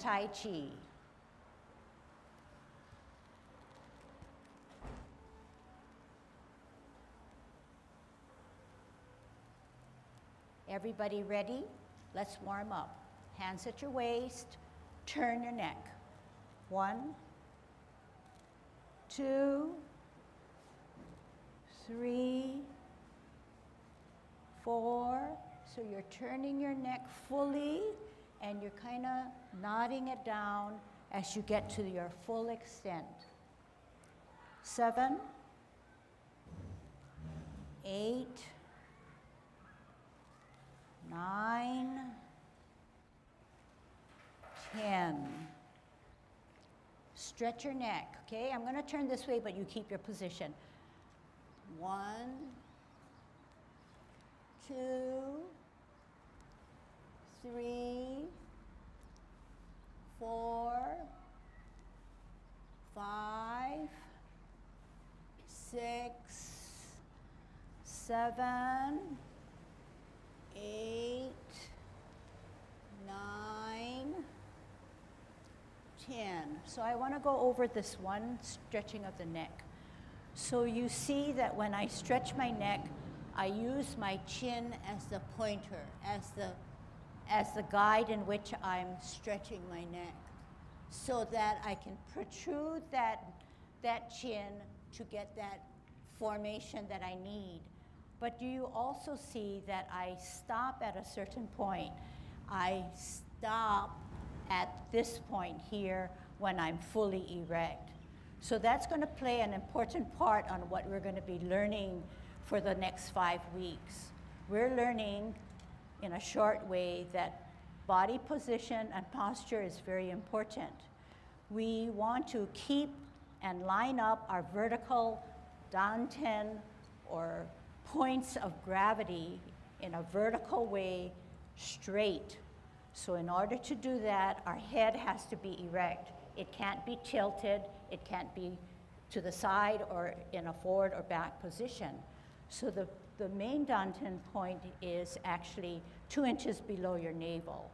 Tai Chi. Everybody ready? Let's warm up. Hands at your waist, turn your neck. 1, 2, 3, 4. So you're turning your neck fully and you're kind of nodding it down as you get to your full extent. 7, 8, 9, 10. Stretch your neck, okay? I'm going to turn this way, but you keep your position. 1, 2, 3, 4, 5, 6, 7, 8, 9, 10. So I want to go over this one stretching of the neck. So you see that when I stretch my neck, I use my chin as the pointer, as the guide in which I'm stretching my neck, so that I can protrude that chin to get that formation that I need. But do you also see that I stop at a certain point? I stop at this point here when I'm fully erect. So that's going to play an important part on what we're going to be learning for the next 5 weeks. We're learning in a short way that body position and posture is very important. We want to keep and line up our vertical danten or points of gravity in a vertical way straight. So in order to do that, our head has to be erect. It can't be tilted, it can't be to the side or in a forward or back position. So the main danten point is actually 2 inches below your navel.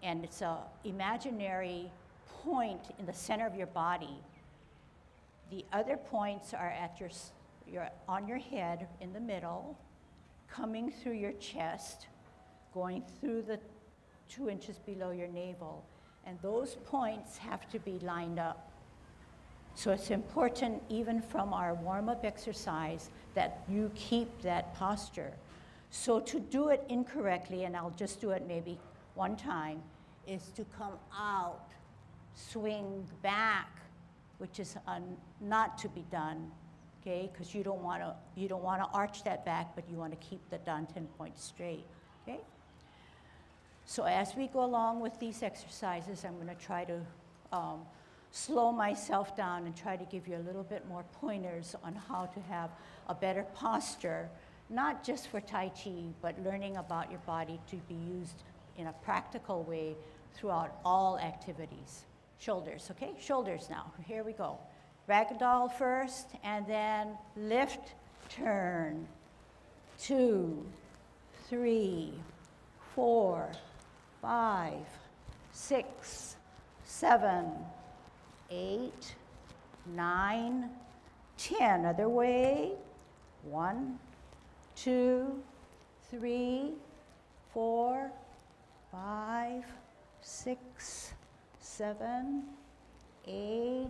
And it's an imaginary point in the center of your body. The other points are at on your head in the middle, coming through your chest, going through the 2 inches below your navel. And those points have to be lined up. So it's important, even from our warm-up exercise, that you keep that posture. So to do it incorrectly, and I'll just do it maybe one time, is to come out, swing back, which is not to be done, okay? Because you don't want to arch that back, but you want to keep the danten point straight, okay? So as we go along with these exercises, I'm going to try to slow myself down and try to give you a little bit more pointers on how to have a better posture, not just for Tai Chi, but learning about your body to be used in a practical way throughout all activities. Shoulders, okay? Shoulders now. Here we go. Ragdoll first, and then lift, turn. 2, 3, 4, 5, 6, 7, 8, 9, 10. Other way. 1, 2, 3, 4, 5, 6, 7, 8,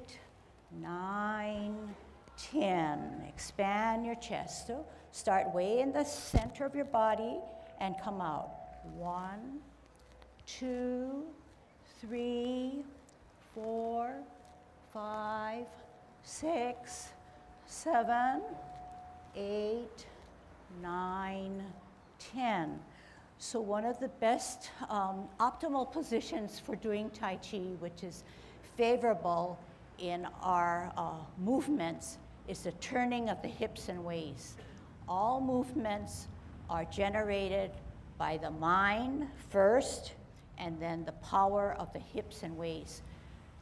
9, 10. Expand your chest. So start way in the center of your body and come out. 1, 2, 3, 4, 5, 6, 7, 8, 9, 10. So one of the best optimal positions for doing Tai Chi, which is favorable in our movements, is the turning of the hips and waist. All movements are generated by the mind first, and then the power of the hips and waist.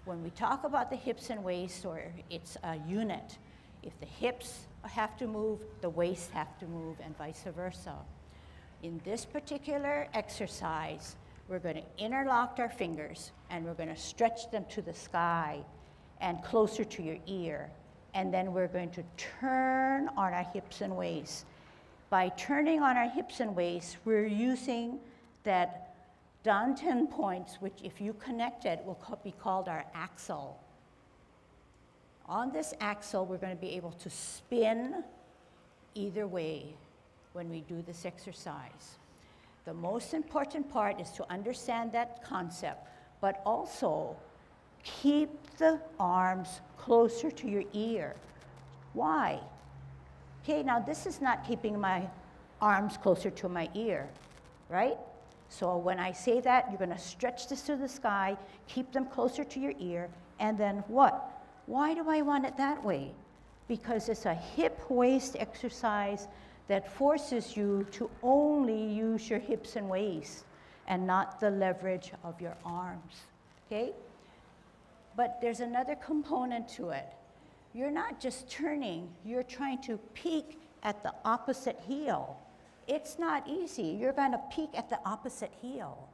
When we talk about the hips and waist, or it's a unit, if the hips have to move, the waist have to move, and vice versa. In this particular exercise, We're going to interlock our fingers, and we're going to stretch them to the sky and closer to your ear. And then we're going to turn on our hips and waist. By turning on our hips and waist, we're using that Danten points, which if you connect it, will be called our axle. On this axle, we're going to be able to spin either way when we do this exercise. The most important part is to understand that concept, but also keep the arms closer to your ear. Why? Okay, now this is not keeping my arms closer to my ear, right? So when I say that, you're gonna stretch this to the sky, keep them closer to your ear, and then what? Why do I want it that way? Because it's a hip-waist exercise that forces you to only use your hips and waist and not the leverage of your arms, okay? But there's another component to it. You're not just turning, you're trying to peek at the opposite heel. It's not easy. You're gonna peek at the opposite heel,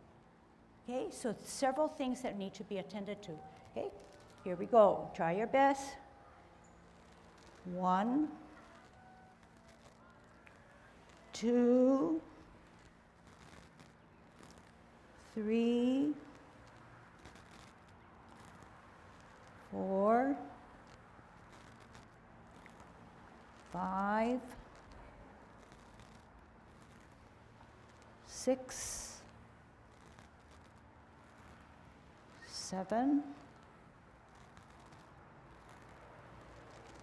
okay? So several things that need to be attended to, okay? Here we go, try your best. 1, 2, 3, 4, 5, 6, 7,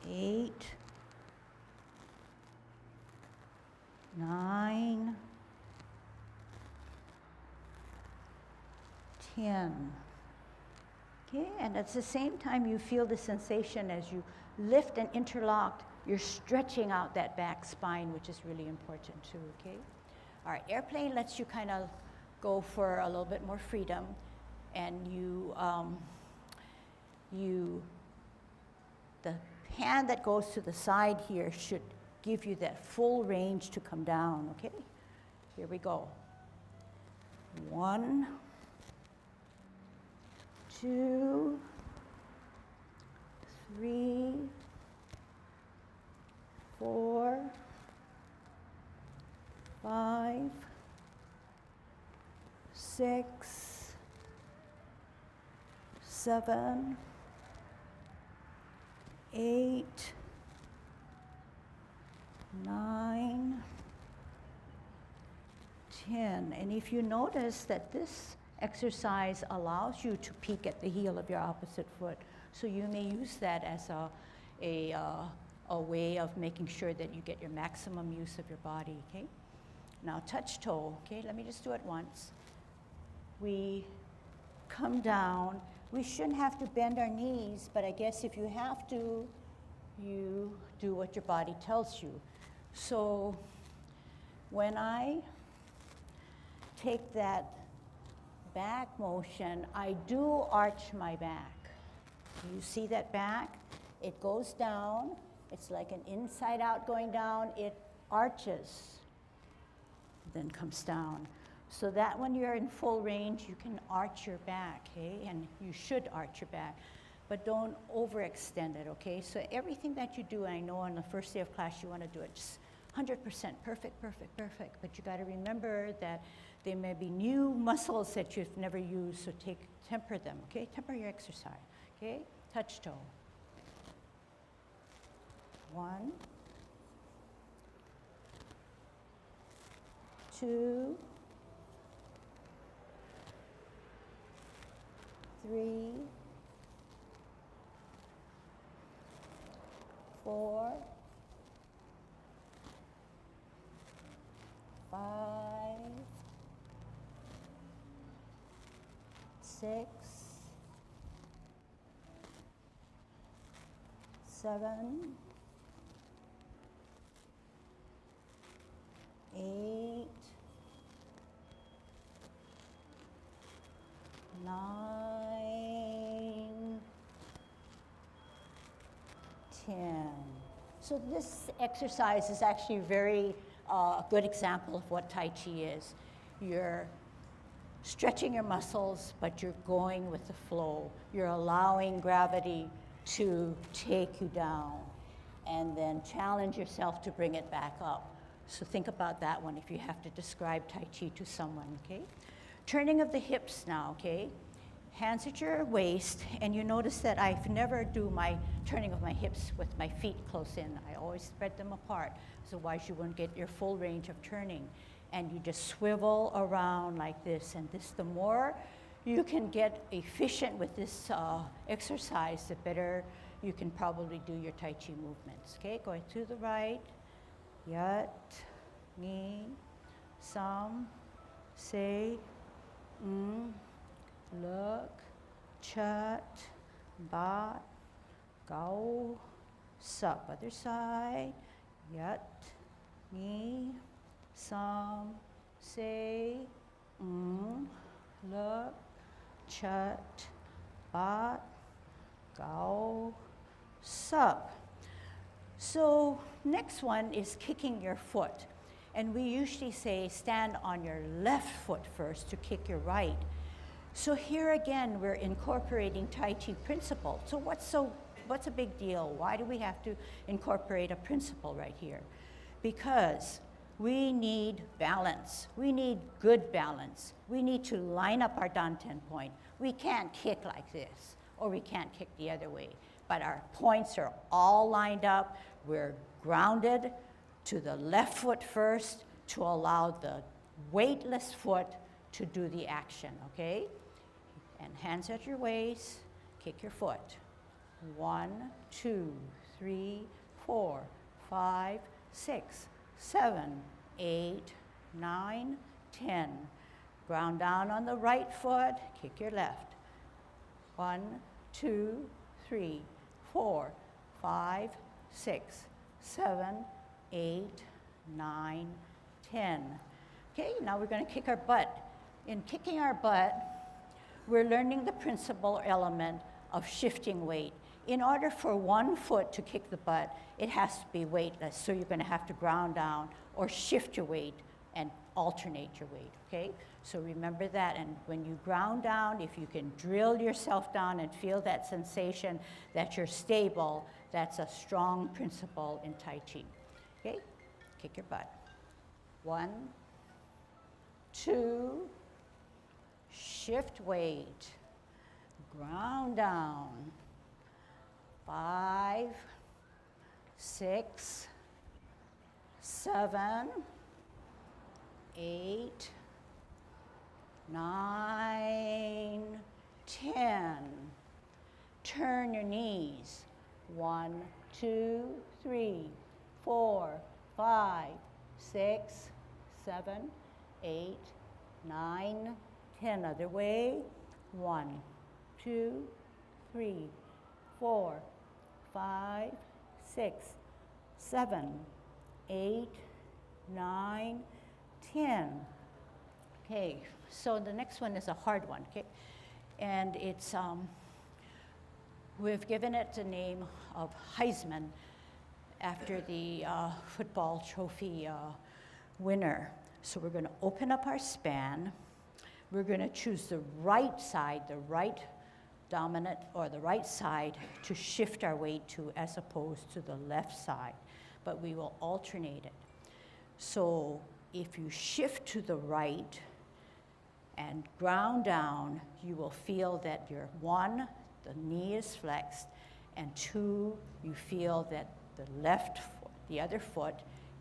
8, 9, 10. Okay, and at the same time you feel the sensation as you lift and interlock, you're stretching out that back spine, which is really important too, okay? All right, airplane lets you kind of go for a little bit more freedom, and the hand that goes to the side here should give you that full range to come down, okay? Here we go. 1, 2, 3, 4, 5, 6, 7, 8, 9, 10. And if you notice that this exercise allows you to peek at the heel of your opposite foot, so you may use that as a way of making sure that you get your maximum use of your body, okay? Now touch toe, okay? Let me just do it once. We come down. We shouldn't have to bend our knees, but I guess if you have to, you do what your body tells you. So when I take that back motion, I do arch my back. You see that back? It goes down. It's like an inside out going down. It arches, then comes down. So that when you're in full range, you can arch your back, okay? And you should arch your back, but don't overextend it, okay? So everything that you do, I know on the first day of class you want to do it just 100%, perfect, perfect, perfect. But you got to remember that there may be new muscles that you've never used, so temper them, okay? Temper your exercise, okay? Touch toe. 1, 2, 3, 4, 5, 6, 7, 8, 9, 10. So this exercise is actually very good example of what Tai Chi is. You're stretching your muscles, but you're going with the flow. You're allowing gravity to take you down, and then challenge yourself to bring it back up. So think about that one if you have to describe Tai Chi to someone, okay? Turning of the hips now, okay? Hands at your waist, and you notice that I never do my turning of my hips with my feet close in. I always spread them apart, so otherwise you wouldn't get your full range of turning. And you just swivel around like this, and this, the more you can get efficient with this exercise, the better you can probably do your Tai Chi movements. Okay, going to the right, yat, ni, sam, se, look, chat, bat, gao, sup. Other side, yat, ni, sam, se, look, chat, bat, gao, sup. So next one is kicking your foot. And we usually say stand on your left foot first to kick your right. So here again, we're incorporating Tai Chi principle. So what's a big deal? Why do we have to incorporate a principle right here? Because we need balance. We need good balance. We need to line up our danten point. We can't kick like this, or we can't kick the other way. But our points are all lined up. We're grounded to the left foot first to allow the weightless foot to do the action, okay? And hands at your waist, kick your foot. 1, 2, 3, 4, 5, 6, 7, 8, 9, 10. Ground down on the right foot, kick your left. 1, 2, 3, 4, 5, 6, 7, 8, 9, 10. Okay, now we're going to kick our butt. In kicking our butt, we're learning the principal element of shifting weight. In order for one foot to kick the butt, it has to be weightless. So you're going to have to ground down or shift your weight and alternate your weight, okay? So remember that, and when you ground down, if you can drill yourself down and feel that sensation that you're stable, that's a strong principle in Tai Chi, okay? Kick your butt. 1, 2, shift weight, ground down. 5, 6, 7, 8, 9, 10. Turn your knees. 1, 2, 3, 4, 5, 6, 7, 8, 9, 10. Other way. 1, 2, 3, 4, 5, 6, 7, 8, 9, 10. Okay, so the next one is a hard one, okay? And it's, we've given it the name of Heisman after the football trophy winner. So we're gonna open up our span. We're gonna choose the right side, the right dominant or the right side to shift our weight to as opposed to the left side, but we will alternate it. So if you shift to the right and ground down, you will feel that your 1, the knee is flexed, and 2, you feel that the left foot, the other foot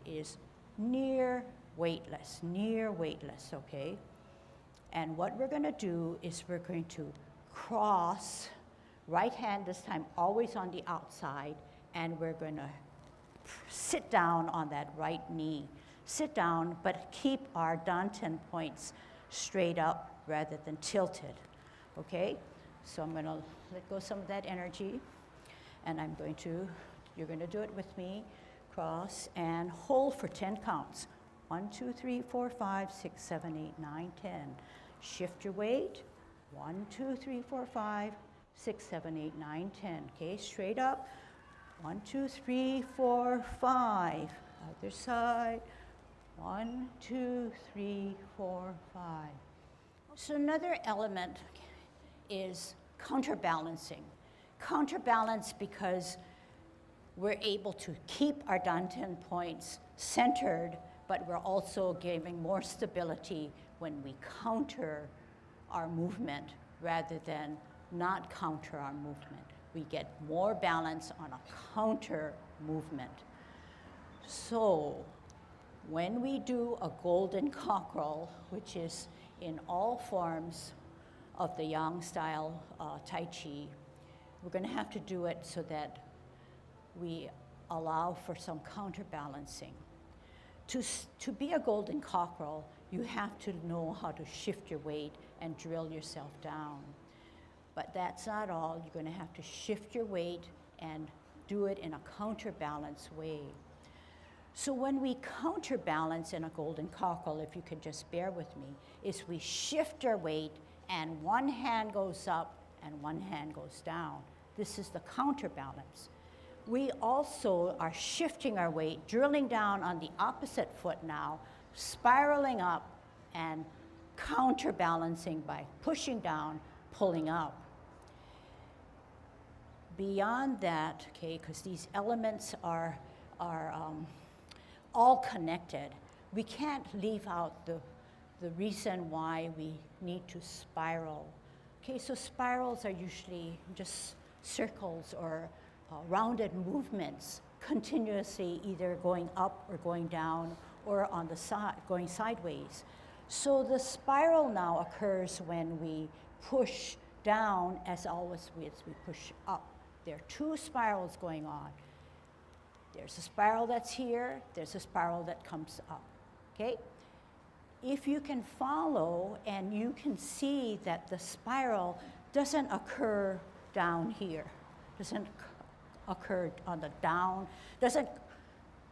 is near weightless, okay? And what we're gonna do is we're going to cross, right hand this time always on the outside, and we're going to sit down on that right knee. Sit down, but keep our danten points straight up rather than tilted, okay? So I'm going to let go some of that energy, and you're going to do it with me. Cross and hold for 10 counts. 1, 2, 3, 4, 5, 6, 7, 8, 9, 10. Shift your weight. 1, 2, 3, 4, 5, 6, 7, 8, 9, 10. Okay, straight up. 1, 2, 3, 4, 5. Other side. 1, 2, 3, 4, 5. So another element is counterbalancing. Counterbalance because we're able to keep our dantian points centered, but we're also giving more stability when we counter our movement rather than not counter our movement. We get more balance on a counter movement. So when we do a golden cockerel, which is in all forms of the Yang style Tai Chi, we're going to have to do it so that we allow for some counterbalancing. To be a golden cockerel, you have to know how to shift your weight and drill yourself down. But that's not all. You're going to have to shift your weight and do it in a counterbalance way. So when we counterbalance in a golden cockerel, if you could just bear with me, is we shift our weight and one hand goes up and one hand goes down. This is the counterbalance. We also are shifting our weight, drilling down on the opposite foot now, spiraling up and counterbalancing by pushing down, pulling up. Beyond that, okay, because these elements are all connected, we can't leave out the reason why we need to spiral. Okay, so spirals are usually just circles or rounded movements, continuously either going up or going down or on the side, going sideways. So the spiral now occurs when we push down as always as we push up. There are two spirals going on. There's a spiral that's here, there's a spiral that comes up, okay? If you can follow and you can see that the spiral doesn't occur down here, doesn't occur on the down,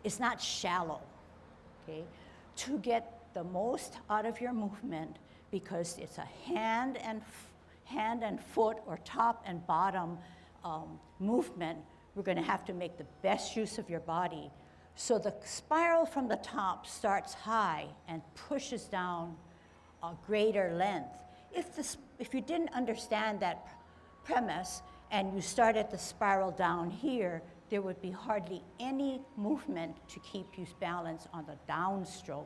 it's not shallow, okay? To get the most out of your movement, because it's a hand and foot or top and bottom movement, we're going to have to make the best use of your body. So the spiral from the top starts high and pushes down a greater length. If you didn't understand that premise and you started the spiral down here, there would be hardly any movement to keep you balanced on the downstroke.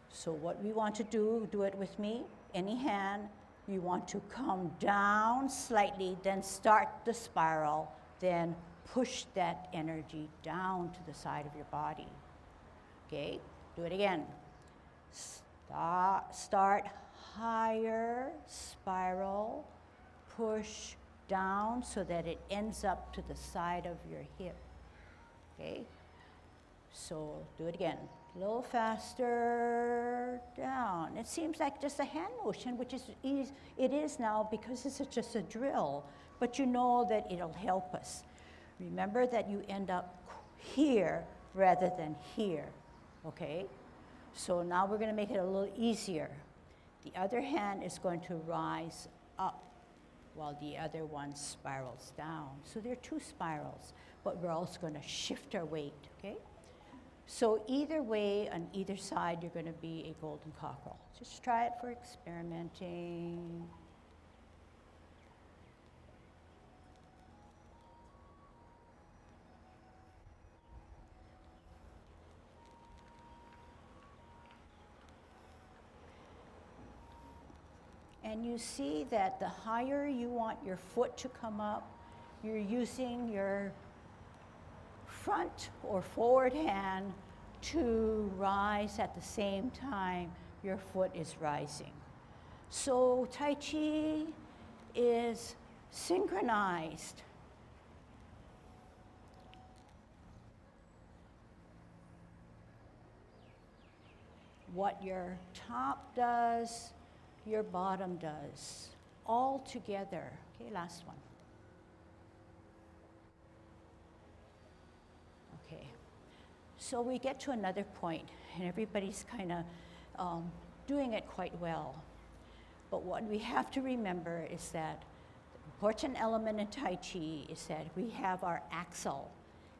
So what we want to do it with me, any hand, you want to come down slightly, then start the spiral, then push that energy down to the side of your body. Okay, do it again. Start higher, spiral, push down so that it ends up to the side of your hip. Okay, so do it again. A little faster, down. It seems like just a hand motion, which is easy. It is now because it's just a drill, but you know that it'll help us. Remember that you end up here rather than here, okay? So now we're gonna make it a little easier. The other hand is going to rise up while the other one spirals down. So there are two spirals, but we're also gonna shift our weight, okay? So either way, on either side, you're going to be a golden cockerel. Just try it for experimenting. And you see that the higher you want your foot to come up, you're using your front or forward hand to rise at the same time your foot is rising. So Tai Chi is synchronized. What your top does, your bottom does, all together. Okay, last one. Okay, so we get to another point, and everybody's kind of doing it quite well. But what we have to remember is that the important element in Tai Chi is that we have our axle,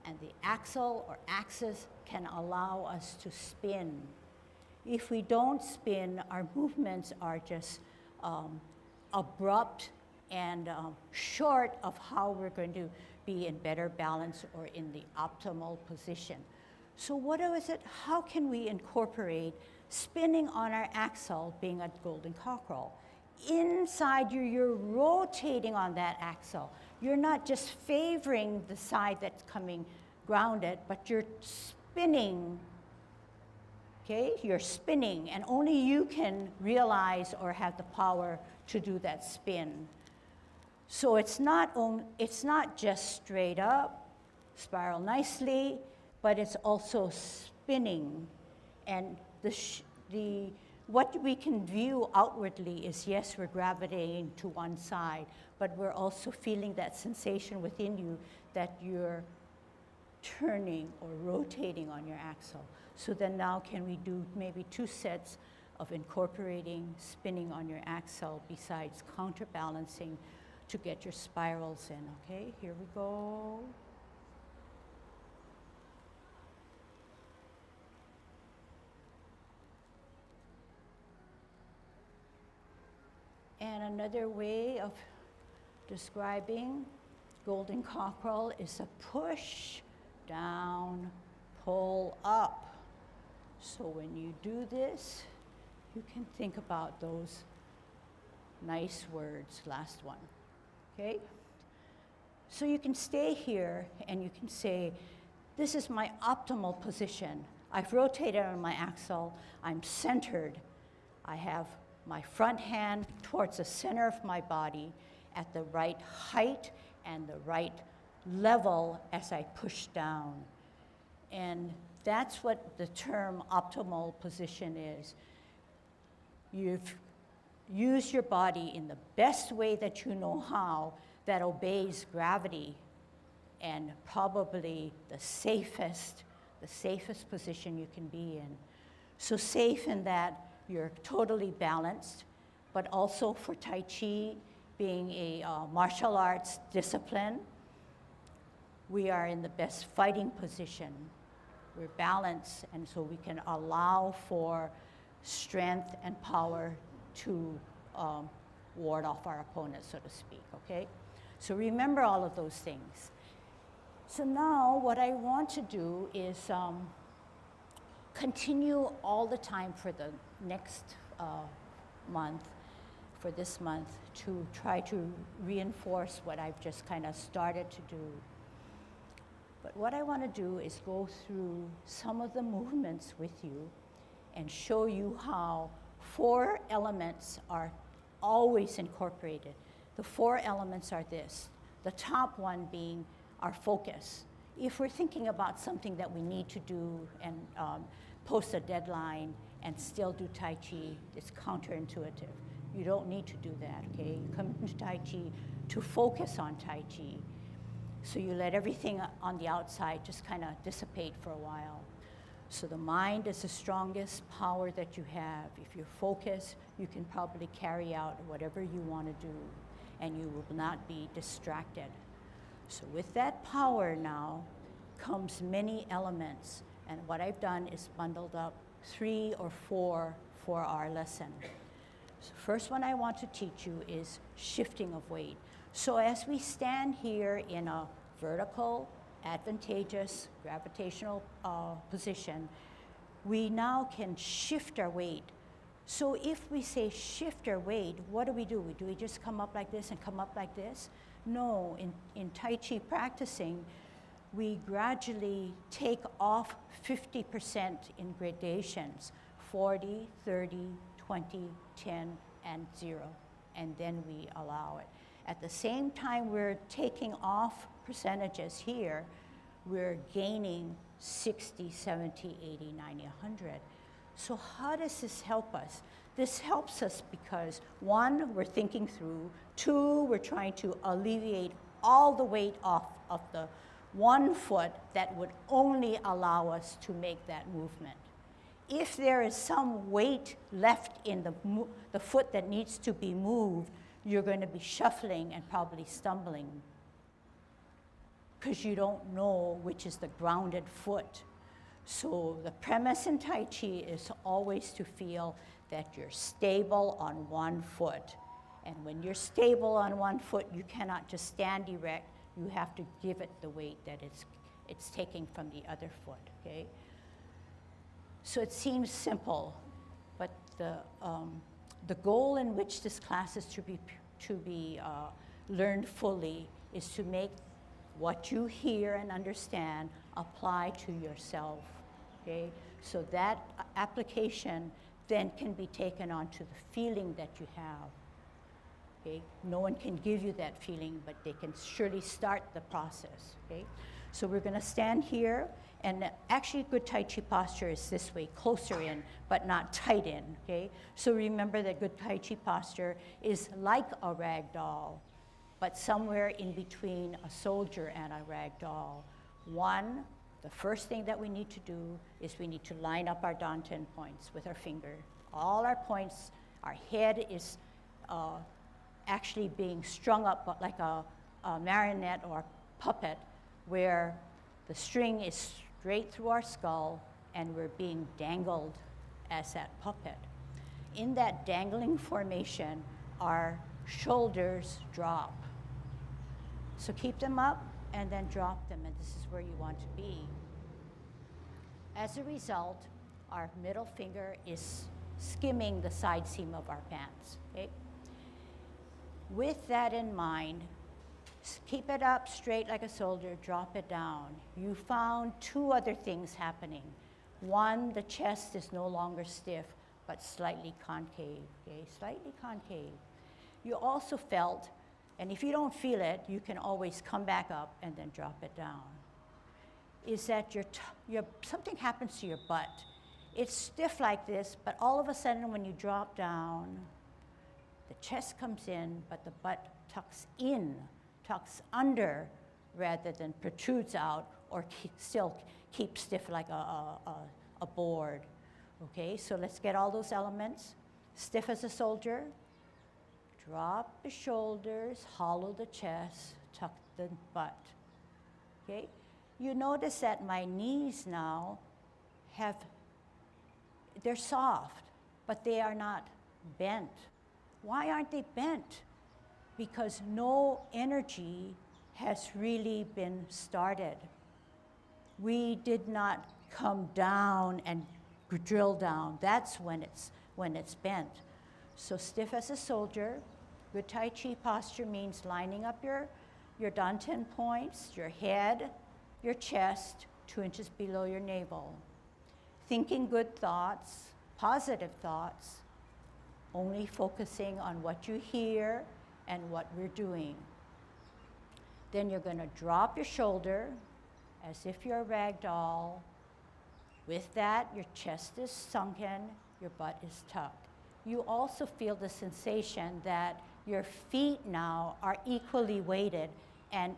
and the axle or axis can allow us to spin. If we don't spin, our movements are just abrupt and short of how we're going to be in better balance or in the optimal position. So what is it? How can we incorporate spinning on our axle, being a golden cockerel? Inside you, you're rotating on that axle. You're not just favoring the side that's coming grounded, but you're spinning. Okay, you're spinning, and only you can realize or have the power to do that spin. So it's not just straight up, spiral nicely, but it's also spinning. And what we can view outwardly is, yes, we're gravitating to one side, but we're also feeling that sensation within you that you're turning or rotating on your axle. So then now can we do maybe 2 sets of incorporating spinning on your axle besides counterbalancing to get your spirals in, okay? Here we go. And another way of describing golden cockerel is a push, down, pull up. So when you do this, you can think about those nice words, last one, okay? So you can stay here and you can say, this is my optimal position. I've rotated on my axle, I'm centered. I have my front hand towards the center of my body at the right height and the right level as I push down. And that's what the term optimal position is. You've used your body in the best way that you know how that obeys gravity, and probably the safest position you can be in. So safe in that you're totally balanced, but also for Tai Chi being a martial arts discipline, we are in the best fighting position. We're balanced, and so we can allow for strength and power to ward off our opponent, so to speak, okay? So remember all of those things. So now what I want to do is continue all the time for the next month, for this month, to try to reinforce what I've just kind of started to do. But what I want to do is go through some of the movements with you and show you how 4 elements are always incorporated. The 4 elements are this. The top one being our focus. If we're thinking about something that we need to do and post a deadline and still do Tai Chi, it's counterintuitive. You don't need to do that, okay? You come into Tai Chi to focus on Tai Chi. So you let everything on the outside just kind of dissipate for a while. So the mind is the strongest power that you have. If you're focused, you can probably carry out whatever you want to do, and you will not be distracted. So with that power now comes many elements, and what I've done is bundled up 3 or 4 for our lesson. So first one I want to teach you is shifting of weight. So as we stand here in a vertical, advantageous, gravitational position, we now can shift our weight. So if we say shift our weight, what do? Do we just come up like this and come up like this? No, in Tai Chi practicing, we gradually take off 50% in gradations, 40, 30, 20, 10, and 0, and then we allow it. At the same time we're taking off percentages here, we're gaining 60, 70, 80, 90, 100. So how does this help us? This helps us because 1, we're thinking through, 2, we're trying to alleviate all the weight off of the one foot that would only allow us to make that movement. If there is some weight left in the foot that needs to be moved, you're going to be shuffling and probably stumbling because you don't know which is the grounded foot. So the premise in Tai Chi is always to feel that you're stable on one foot. And when you're stable on one foot, you cannot just stand erect. You have to give it the weight that it's taking from the other foot, okay? So it seems simple, but the goal in which this class is to be learned fully is to make what you hear and understand apply to yourself, okay? So that application then can be taken onto the feeling that you have, okay? No one can give you that feeling, but they can surely start the process, okay? So we're gonna stand here, and actually good Tai Chi posture is this way, closer in, but not tight in, okay? So remember that good Tai Chi posture is like a rag doll, but somewhere in between a soldier and a rag doll. One, the first thing that we need to do is we need to line up our danten points with our finger. All our points, our head is actually being strung up like a marionette or a puppet, where the string is straight through our skull and we're being dangled as that puppet. In that dangling formation, our shoulders drop. So keep them up and then drop them, and this is where you want to be. As a result, our middle finger is skimming the side seam of our pants, okay? With that in mind, keep it up straight like a soldier, drop it down. You found two other things happening. One, the chest is no longer stiff, but slightly concave, okay? Slightly concave. You also felt, and if you don't feel it, you can always come back up and then drop it down, is that something happens to your butt. It's stiff like this, but all of a sudden when you drop down, the chest comes in, but the butt tucks in, tucks under, rather than protrudes out or still keeps stiff like a board. Okay, so let's get all those elements. Stiff as a soldier, drop the shoulders, hollow the chest, tuck the butt. Okay, you notice that my knees now they're soft, but they are not bent. Why aren't they bent? Because no energy has really been started. We did not come down and drill down. That's when it's bent. So stiff as a soldier. Good Tai Chi posture means lining up your danten points, your head, your chest, 2 inches below your navel. Thinking good thoughts, positive thoughts, only focusing on what you hear and what we're doing. Then you're going to drop your shoulder as if you're a rag doll. With that, your chest is sunken, your butt is tucked. You also feel the sensation that your feet now are equally weighted and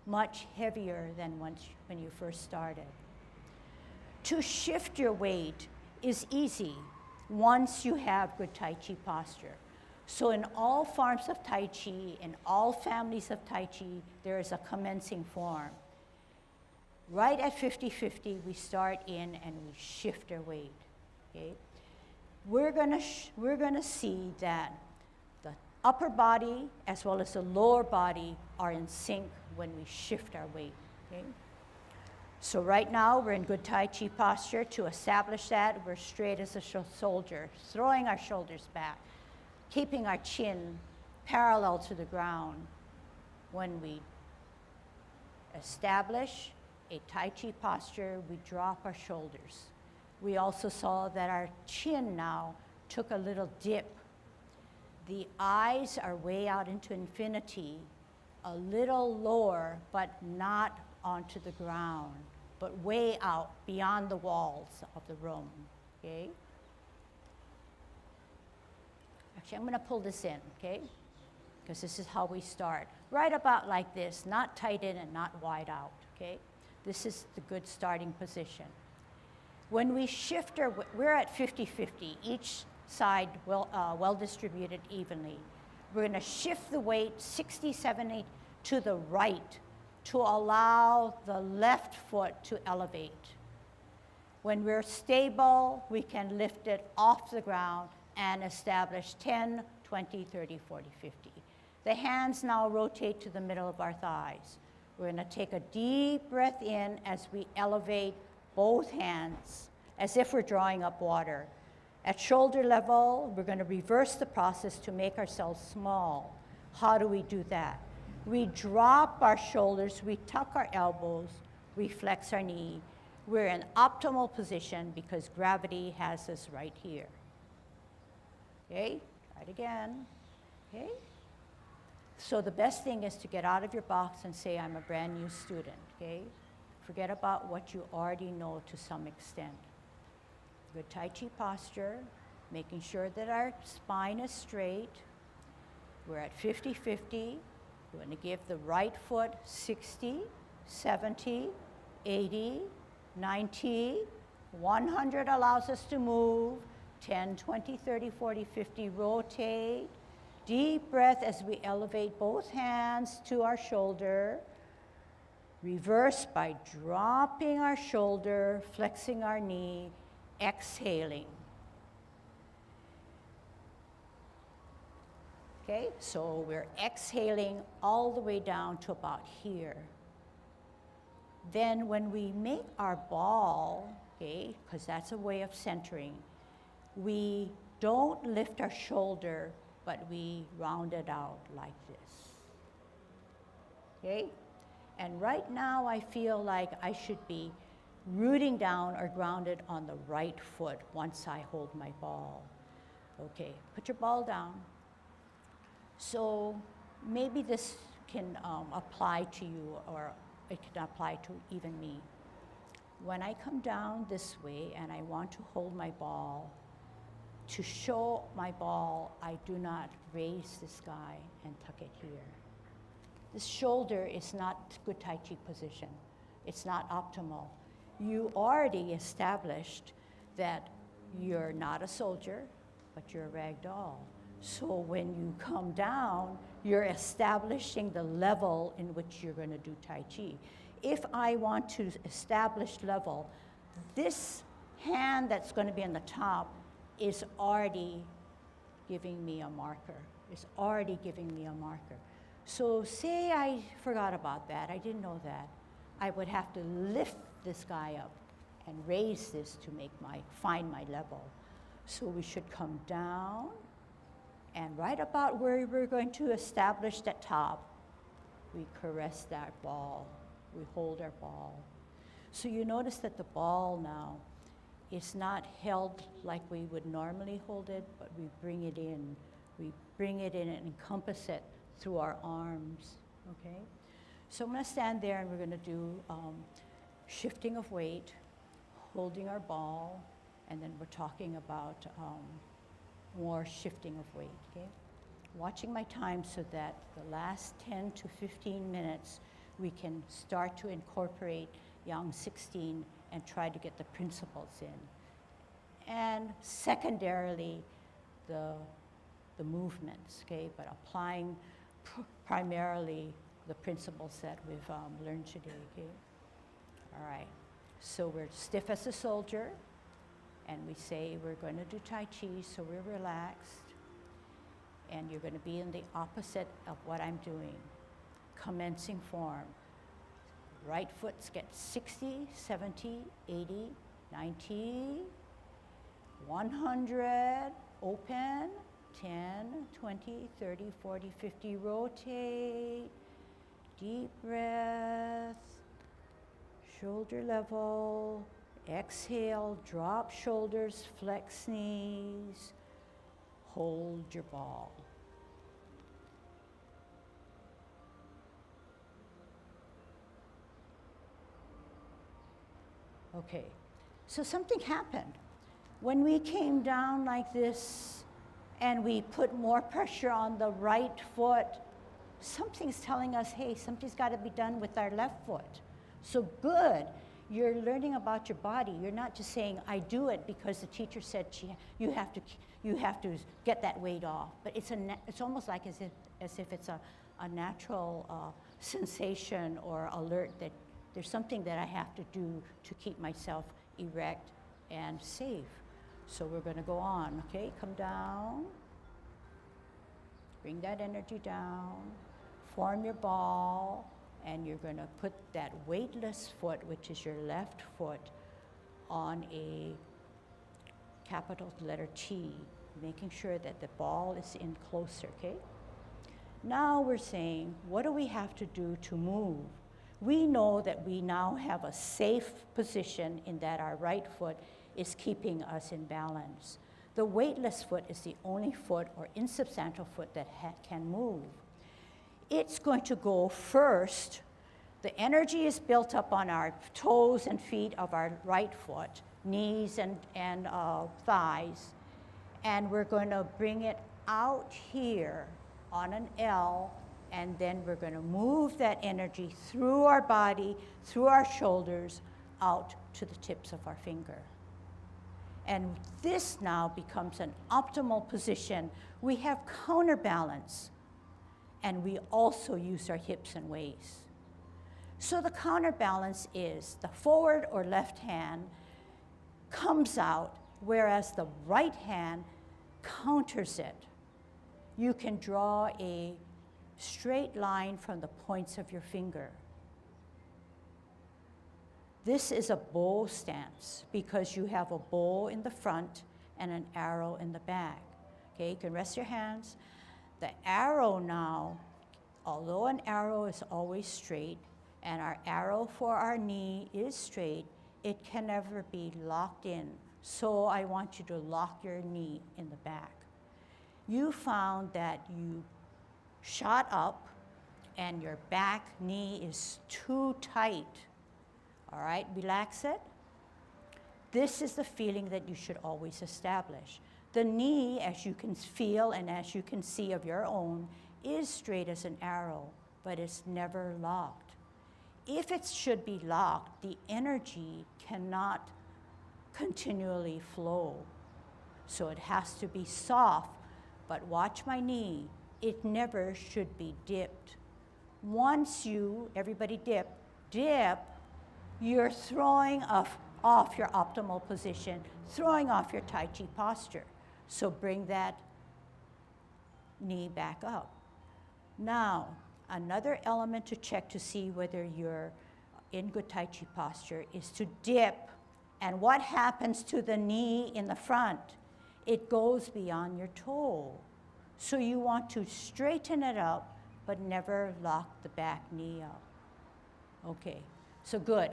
much heavier than when you first started. To shift your weight is easy once you have good Tai Chi posture. So in all forms of Tai Chi, in all families of Tai Chi, there is a commencing form. Right at 50-50, we start in and we shift our weight, okay? We're gonna see that the upper body as well as the lower body are in sync when we shift our weight, okay? So right now, we're in good Tai Chi posture. To establish that, we're straight as a soldier, throwing our shoulders back, keeping our chin parallel to the ground. When we establish a Tai Chi posture, we drop our shoulders. We also saw that our chin now took a little dip. The eyes are way out into infinity, a little lower, but not onto the ground, but way out beyond the walls of the room, okay? Actually, I'm gonna pull this in, okay? Because this is how we start. Right about like this, not tight in and not wide out, okay? This is the good starting position. When we shift we're at 50-50, each side well distributed evenly. We're gonna shift the weight 60, 70 to the right to allow the left foot to elevate. When we're stable, we can lift it off the ground and establish 10, 20, 30, 40, 50. The hands now rotate to the middle of our thighs. We're going to take a deep breath in as we elevate both hands as if we're drawing up water. At shoulder level, we're going to reverse the process to make ourselves small. How do we do that? We drop our shoulders, we tuck our elbows, we flex our knee. We're in optimal position because gravity has us right here. Okay, try it again. Okay. So the best thing is to get out of your box and say, I'm a brand new student, okay? Forget about what you already know to some extent. Good Tai Chi posture, making sure that our spine is straight. We're at 50-50. We're going to give the right foot 60, 70, 80, 90, 100 allows us to move, 10, 20, 30, 40, 50, rotate. Deep breath as we elevate both hands to our shoulder. Reverse by dropping our shoulder, flexing our knee, exhaling. Okay, so we're exhaling all the way down to about here. Then when we make our ball, okay, because that's a way of centering, we don't lift our shoulder, but we round it out like this. Okay? And right now I feel like I should be rooting down or grounded on the right foot once I hold my ball. Okay, put your ball down. So maybe this can apply to you, or it can apply to even me. When I come down this way and I want to hold my ball, to show my ball, I do not raise this guy and tuck it here. This shoulder is not good Tai Chi position. It's not optimal. You already established that you're not a soldier, but you're a rag doll. So when you come down, you're establishing the level in which you're going to do Tai Chi. If I want to establish level, this hand that's going to be on the top is already giving me a marker. It's already giving me a marker. So say I forgot about that, I didn't know that. I would have to lift this guy up and raise this to find my level. So we should come down, and right about where we're going to establish that top, we caress that ball. We hold our ball. So you notice that the ball now is not held like we would normally hold it, but we bring it in. We bring it in and encompass it through our arms, okay? So I'm gonna stand there and we're gonna do shifting of weight, holding our ball, and then we're talking about more shifting of weight, okay? Watching my time so that the last 10 to 15 minutes we can start to incorporate Yang 16 and try to get the principles in. And secondarily, the movements, okay? But applying primarily the principles that we've learned today, okay? All right, so we're stiff as a soldier, and we say we're going to do Tai Chi, so we're relaxed, and you're going to be in the opposite of what I'm doing. Commencing form. Right foot gets 60, 70, 80, 90, 100, open, 10, 20, 30, 40, 50, rotate, deep breath, shoulder level, exhale, drop shoulders, flex knees, hold your ball. Okay, so something happened. When we came down like this and we put more pressure on the right foot, something's telling us, hey, something's got to be done with our left foot. So good, you're learning about your body. You're not just saying, I do it because the teacher said you have to get that weight off. But it's almost like as if it's a natural sensation or alert that there's something that I have to do to keep myself erect, and safe. So we're going to go on, okay? Come down. Bring that energy down. Form your ball, and you're going to put that weightless foot, which is your left foot, on a capital letter T, making sure that the ball is in closer, okay? Now we're saying, what do we have to do to move? We know that we now have a safe position in that our right foot is keeping us in balance. The weightless foot is the only foot or insubstantial foot that can move. It's going to go first. The energy is built up on our toes and feet of our right foot, knees and thighs, and we're going to bring it out here on an L, and then we're going to move that energy through our body, through our shoulders, out to the tips of our finger. And this now becomes an optimal position. We have counterbalance, and we also use our hips and waist. So the counterbalance is the forward or left hand comes out, whereas the right hand counters it. You can draw a straight line from the points of your finger. This is a bow stance because you have a bow in the front and an arrow in the back. Okay, you can rest your hands. The arrow now, although an arrow is always straight, and our arrow for our knee is straight, it can never be locked in. So I want you to lock your knee in the back. You found that you shot up and your back knee is too tight. All right, relax it. This is the feeling that you should always establish. The knee, as you can feel and as you can see of your own, is straight as an arrow, but it's never locked. If it should be locked, the energy cannot continually flow. So it has to be soft, but watch my knee. It never should be dipped. Once you, everybody dip, you're throwing off your optimal position, throwing off your Tai Chi posture. So bring that knee back up. Now, another element to check to see whether you're in good Tai Chi posture is to dip. And what happens to the knee in the front? It goes beyond your toe. So you want to straighten it up, but never lock the back knee up. Okay, so good.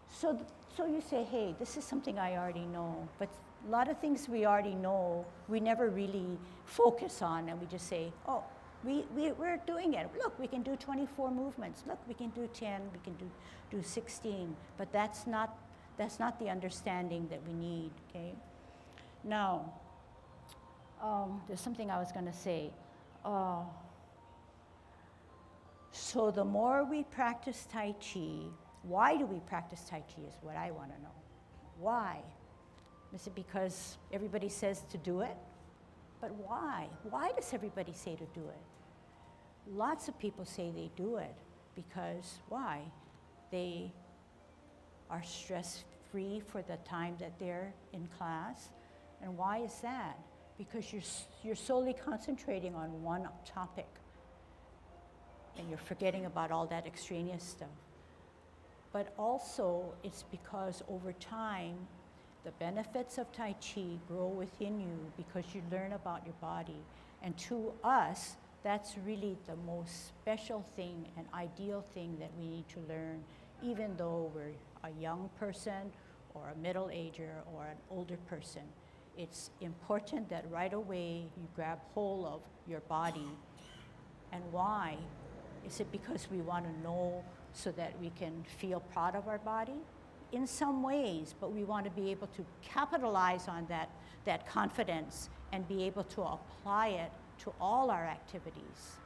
So you say, hey, this is something I already know, but a lot of things we already know, we never really focus on, and we just say, oh, we're doing it. Look, we can do 24 movements. Look, we can do 10, we can do 16, but that's not the understanding that we need, okay? Now, there's something I was gonna say. So the more we practice Tai Chi, why do we practice Tai Chi is what I wanna know. Why? Is it because everybody says to do it? But why? Why does everybody say to do it? Lots of people say they do it because why? They are stress-free for the time that they're in class. And why is that? Because you're solely concentrating on one topic and you're forgetting about all that extraneous stuff. But also it's because over time, the benefits of Tai Chi grow within you because you learn about your body. And to us, that's really the most special thing and ideal thing that we need to learn, even though we're a young person or a middle-ager or an older person. It's important that right away you grab hold of your body. And why? Is it because we want to know so that we can feel proud of our body? In some ways, but we want to be able to capitalize on that confidence and be able to apply it to all our activities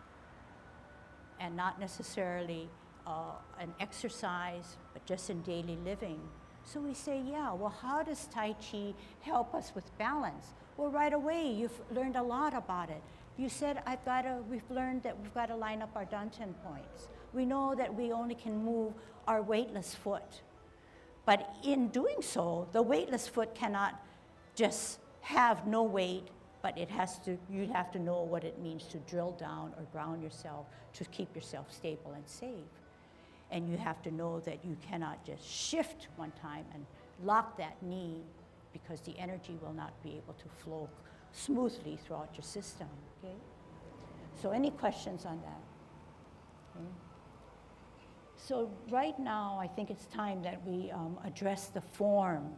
and not necessarily an exercise, but just in daily living. So we say, yeah, well, how does Tai Chi help us with balance? Well, right away, you've learned a lot about it. You said, we've learned that we've got to line up our dantian points. We know that we only can move our weightless foot. But in doing so, the weightless foot cannot just have no weight, but you have to know what it means to drill down or ground yourself to keep yourself stable and safe. And you have to know that you cannot just shift one time and lock that knee, because the energy will not be able to flow smoothly throughout your system, okay? So any questions on that? Okay. So right now, I think it's time that we address the form,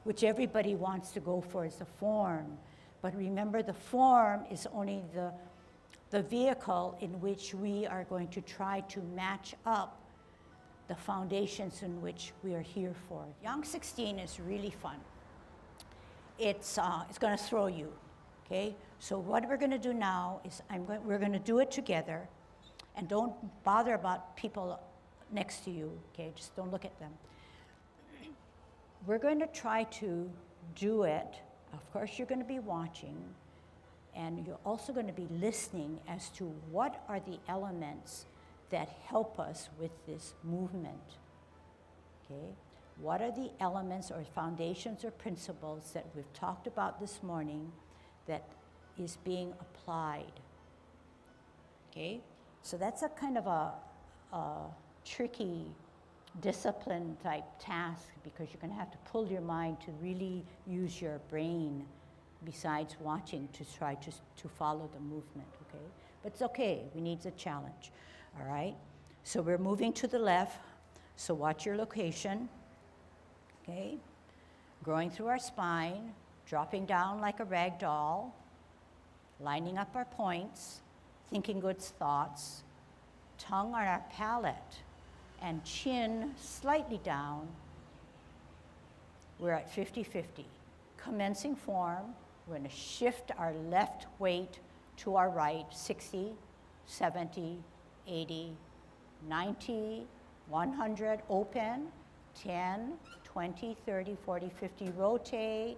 which everybody wants to go for is the form. But remember, the form is only the vehicle in which we are going to try to match up the foundations in which we are here for. Yang 16 is really fun. It's going to throw you, okay? So what we're going to do now is we're going to do it together, and don't bother about people next to you, okay? Just don't look at them. We're going to try to do it. Of course, you're going to be watching, and you're also going to be listening as to what are the elements that help us with this movement, okay? What are the elements or foundations or principles that we've talked about this morning that is being applied, okay? So that's a kind of a tricky discipline type task, because you're going to have to pull your mind to really use your brain besides watching to try to follow the movement, okay? But it's okay, we need a challenge, all right? So we're moving to the left, so watch your location, okay? Growing through our spine, dropping down like a rag doll, lining up our points, thinking good thoughts, tongue on our palate, and chin slightly down. We're at 50-50. Commencing form, we're going to shift our left weight to our right, 60, 70, 80, 90, 100, open, 10, 20, 30, 40, 50, rotate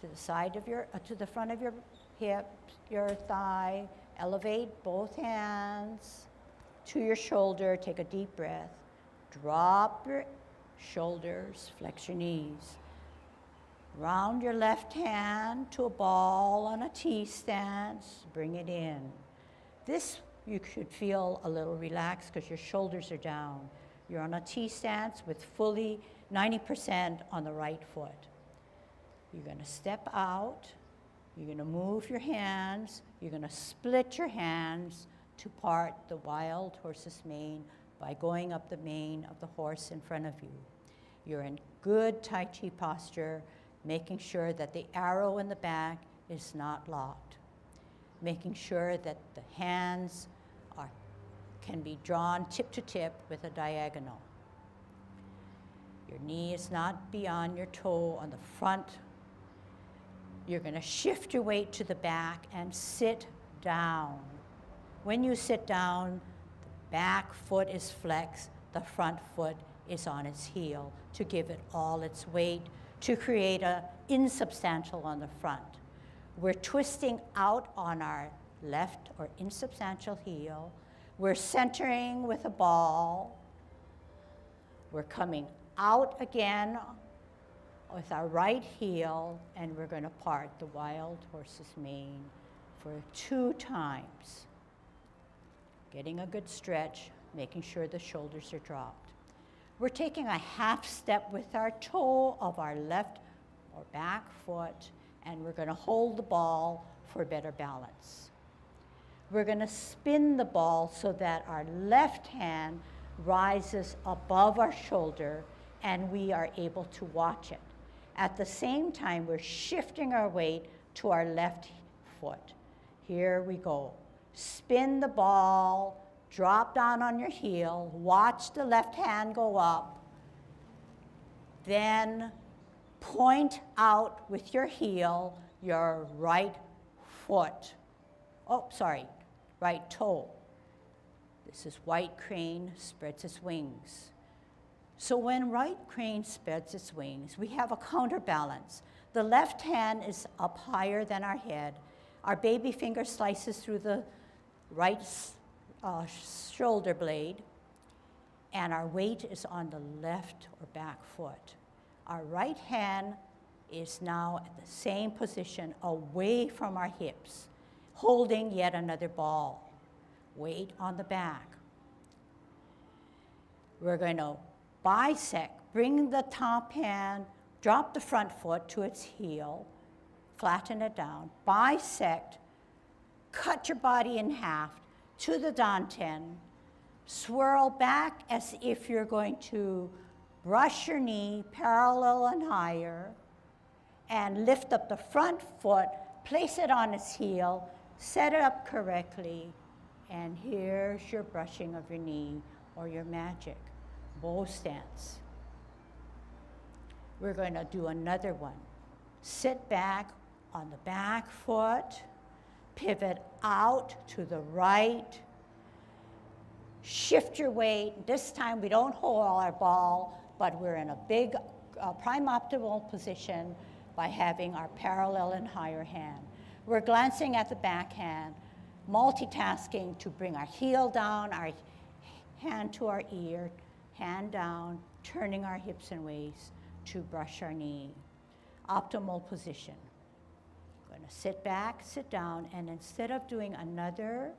to the side of to the front of your hip, your thigh, elevate both hands to your shoulder, take a deep breath. Drop your shoulders, flex your knees. Round your left hand to a ball on a T stance, bring it in. This you should feel a little relaxed because your shoulders are down. You're on a T stance with fully 90% on the right foot. You're going to step out, you're going to move your hands, you're going to split your hands to part the wild horse's mane by going up the mane of the horse in front of you. You're in good Tai Chi posture, making sure that the arrow in the back is not locked, making sure that the hands can be drawn tip to tip with a diagonal. Your knee is not beyond your toe on the front. You're going to shift your weight to the back and sit down. When you sit down, the back foot is flexed, the front foot is on its heel to give it all its weight, to create an insubstantial on the front. We're twisting out on our left or insubstantial heel. We're centering with a ball. We're coming out again with our right heel, and we're going to part the wild horse's mane for 2 times. Getting a good stretch, making sure the shoulders are dropped. We're taking a half step with our toe of our left or back foot, and we're going to hold the ball for better balance. We're going to spin the ball so that our left hand rises above our shoulder and we are able to watch it. At the same time, we're shifting our weight to our left foot. Here we go. Spin the ball, drop down on your heel, watch the left hand go up, then point out with your heel your right foot. Oh, sorry, right toe. This is white crane spreads its wings. So when right crane spreads its wings, we have a counterbalance. The left hand is up higher than our head. Our baby finger slices through the right shoulder blade, and our weight is on the left or back foot. Our right hand is now at the same position, away from our hips, holding yet another ball. Weight on the back. We're going to bisect, bring the top hand, drop the front foot to its heel, flatten it down, bisect, cut your body in half to the danten, swirl back as if you're going to brush your knee parallel and higher, and lift up the front foot, place it on its heel, set it up correctly, and here's your brushing of your knee or your magic, bow stance. We're going to do another one. Sit back on the back foot, pivot out to the right, shift your weight. This time we don't hold our ball, but we're in a big prime optimal position by having our parallel and higher hand. We're glancing at the back hand, multitasking to bring our heel down, our hand to our ear, hand down, turning our hips and waists to brush our knee. Optimal position. Going to sit back, sit down, and instead of doing another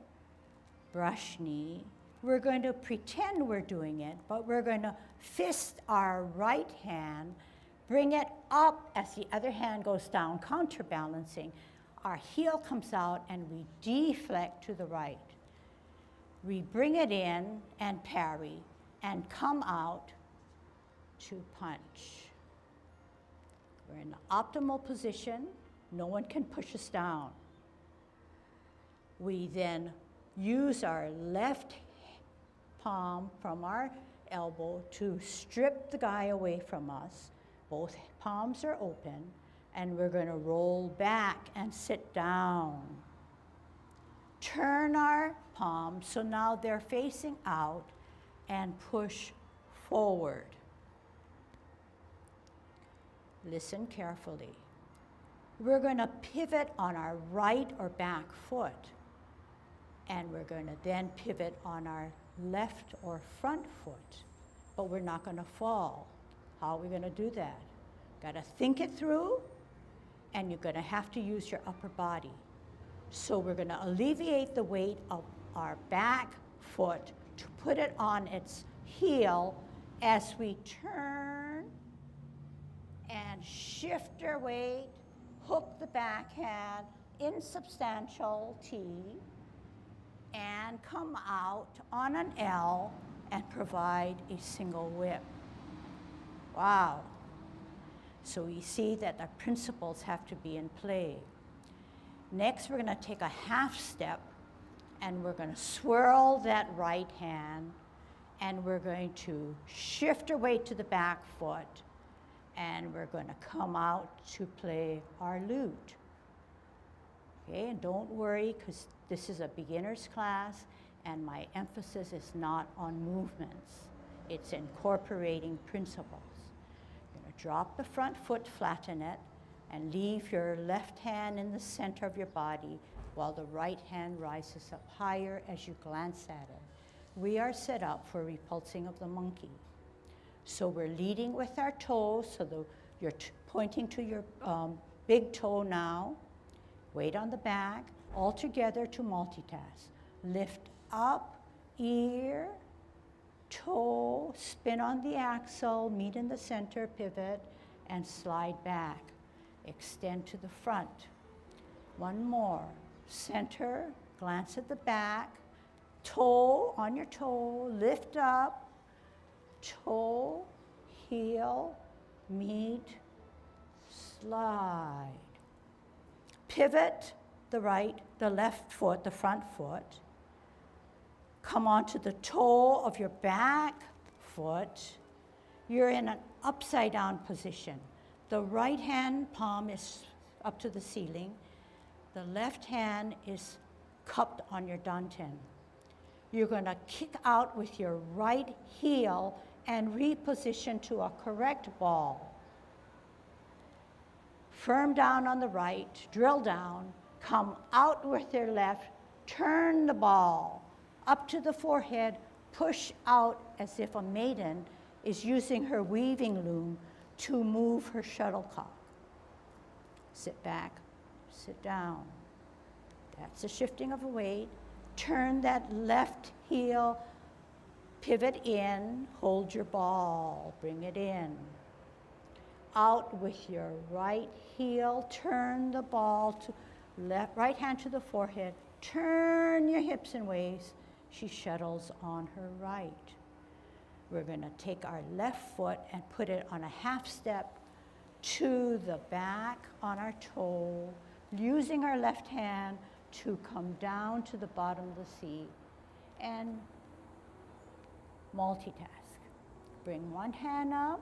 brush knee, we're going to pretend we're doing it, but we're going to fist our right hand, bring it up as the other hand goes down, counterbalancing. Our heel comes out and we deflect to the right. We bring it in and parry and come out to punch. We're in the optimal position. No one can push us down. We then use our left palm from our elbow to strip the guy away from us. Both palms are open, and we're going to roll back and sit down. Turn our palms so now they're facing out and push forward. Listen carefully. We're going to pivot on our right or back foot, and we're going to then pivot on our left or front foot, but we're not going to fall. How are we going to do that? Got to think it through, and you're going to have to use your upper body. So we're going to alleviate the weight of our back foot to put it on its heel as we turn and shift our weight, hook the backhand, insubstantial T, and come out on an L and provide a single whip. Wow. So we see that the principles have to be in play. Next, we're going to take a half step, and we're going to swirl that right hand, and we're going to shift our weight to the back foot, and we're going to come out to play our lute. Okay, and don't worry, because this is a beginner's class, and my emphasis is not on movements. It's incorporating principles. You're going to drop the front foot, flatten it, and leave your left hand in the center of your body while the right hand rises up higher as you glance at it. We are set up for repulsing of the monkey. So we're leading with our toes, so you're pointing to your big toe now. Weight on the back, all together to multitask. Lift up, ear, toe, spin on the axle, meet in the center, pivot, and slide back. Extend to the front. One more. Center, glance at the back, toe on your toe, lift up, toe, heel, meet, slide. Pivot the left foot, the front foot. Come onto the toe of your back foot. You're in an upside down position. The right hand palm is up to the ceiling. The left hand is cupped on your danten. You're going to kick out with your right heel and reposition to a correct ball. Firm down on the right, drill down, come out with your left, turn the ball up to the forehead, push out as if a maiden is using her weaving loom, to move her shuttlecock. Sit back, sit down. That's a shifting of a weight. Turn that left heel, pivot in, hold your ball, bring it in. Out with your right heel, turn the ball to right hand to the forehead, turn your hips and waist. She shuttles on her right. We're going to take our left foot and put it on a half step to the back on our toe, using our left hand to come down to the bottom of the seat and multitask. Bring one hand up,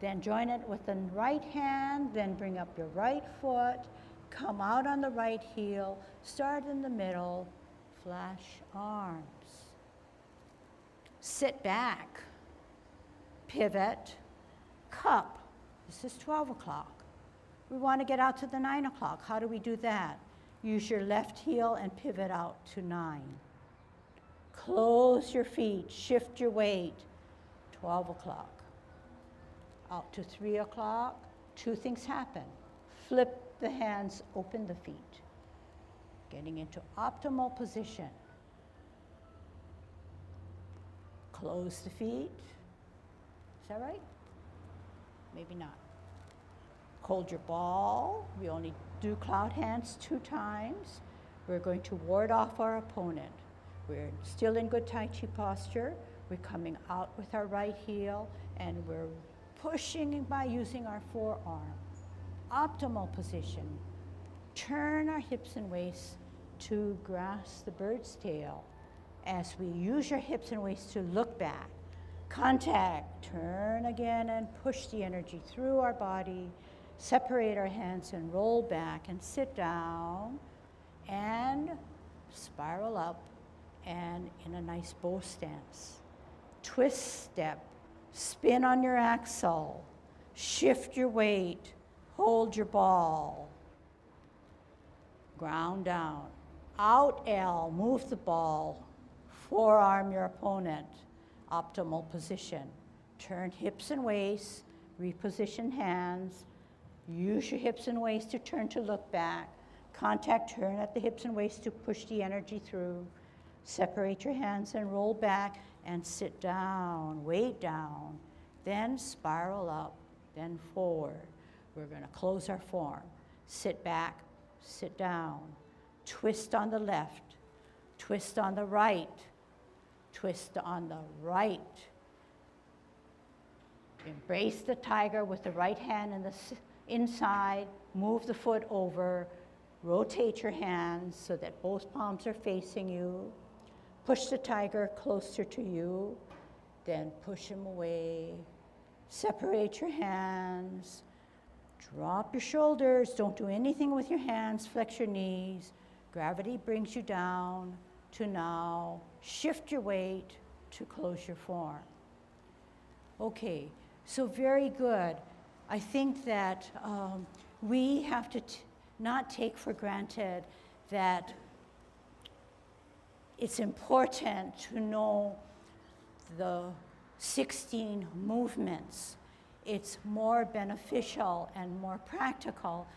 then join it with the right hand, then bring up your right foot, come out on the right heel, start in the middle, flash arms. Sit back, pivot, cup. This is 12 o'clock. We want to get out to the 9 o'clock. How do we do that? Use your left heel and pivot out to 9. Close your feet, shift your weight, 12 o'clock. Out to 3 o'clock, 2 things happen. Flip the hands, open the feet. Getting into optimal position. Close the feet. Is that right? Maybe not. Hold your ball. We only do cloud hands 2 times. We're going to ward off our opponent. We're still in good Tai Chi posture. We're coming out with our right heel, and we're pushing by using our forearm. Optimal position. Turn our hips and waist to grasp the bird's tail. As we use your hips and waist to look back, contact, turn again and push the energy through our body, separate our hands and roll back and sit down and spiral up and in a nice bow stance. Twist step, spin on your axle, shift your weight, hold your ball, ground down. Out L, move the ball, forearm your opponent, optimal position. Turn hips and waist, reposition hands, use your hips and waist to turn to look back. Contact, turn at the hips and waist to push the energy through. Separate your hands and roll back and sit down, weight down. Then spiral up, then forward. We're going to close our form. Sit back, sit down. Twist on the left, twist on the right, twist on the right. Embrace the tiger with the right hand in the inside, move the foot over, rotate your hands so that both palms are facing you. Push the tiger closer to you, then push him away. Separate your hands, drop your shoulders, don't do anything with your hands, flex your knees. Gravity brings you down to now. Shift your weight to close your form. Okay, so very good. I think that we have to not take for granted that it's important to know the 16 movements. It's more beneficial and more practical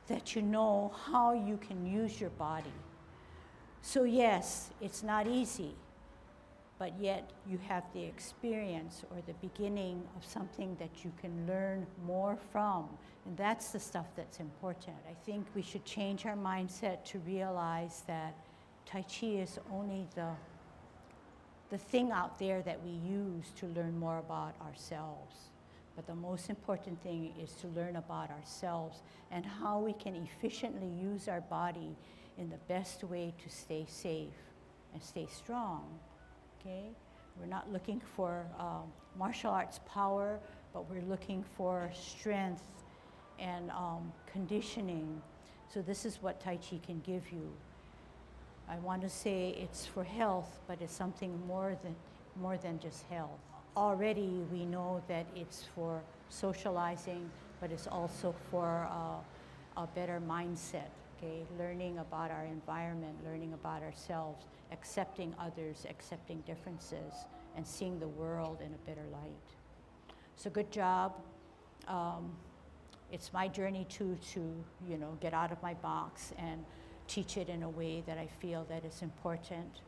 that you know how you can use your body. So yes, it's not easy, but yet you have the experience or the beginning of something that you can learn more from. And that's the stuff that's important. I think we should change our mindset to realize that Tai Chi is only the thing out there that we use to learn more about ourselves. But the most important thing is to learn about ourselves and how we can efficiently use our body in the best way to stay safe and stay strong, okay? We're not looking for martial arts power, but we're looking for strength and conditioning. So this is what Tai Chi can give you. I want to say it's for health, but it's something more than just health. Already we know that it's for socializing, but it's also for a better mindset, okay? Learning about our environment, learning about ourselves, accepting others, accepting differences, and seeing the world in a better light. So good job. It's my journey too to, you know, get out of my box and teach it in a way that I feel that is important.